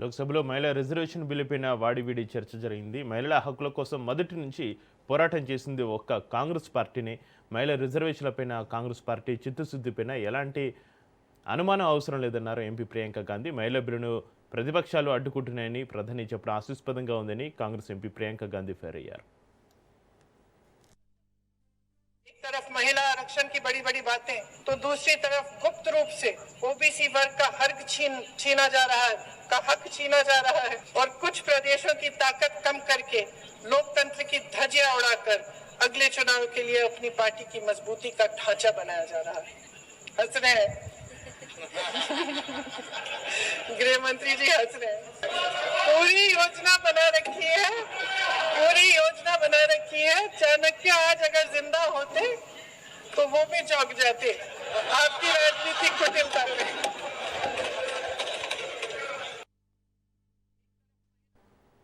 లోక్సభలో మహిళా రిజర్వేషన్ బిల్లుపైన వాడివేడి చర్చ జరిగింది. మహిళల హక్కుల కోసం మొదటి నుంచి పోరాటం చేసింది ఒక్క కాంగ్రెస్ పార్టీనే. మహిళా రిజర్వేషన్లపైన కాంగ్రెస్ పార్టీ చిత్తశుద్ధిపైన ఎలాంటి అనుమానం అవసరం లేదన్నారు ఎంపీ ప్రియాంక గాంధీ. మహిళా బిల్లును ప్రతిపక్షాలు అడ్డుకుంటున్నాయని ప్రధాని చెప్పడం హాస్యాస్పదంగా ఉందని కాంగ్రెస్ ఎంపీ ప్రియాంక గాంధీ ఫైర్ అయ్యారు. तरफ महिला आरक्षण की बड़ी बड़ी बातें तो दूसरी तरफ गुप्त रूप से ओबीसी वर्ग का हक छीना जा रहा है और कुछ प्रदेशों की ताकत कम करके लोकतंत्र की धज्जियां उड़ाकर अगले चुनाव के लिए अपनी पार्टी की मजबूती का ढांचा बनाया जा रहा है। हंस रहे हैं गृह मंत्री जी, हंस रहे हैं। पूरी योजना बना रखी है। चाणक्य आज अगर जिंदा होते तो वो भी चौंक जाते आपकी राजनीतिक कुटिलता में।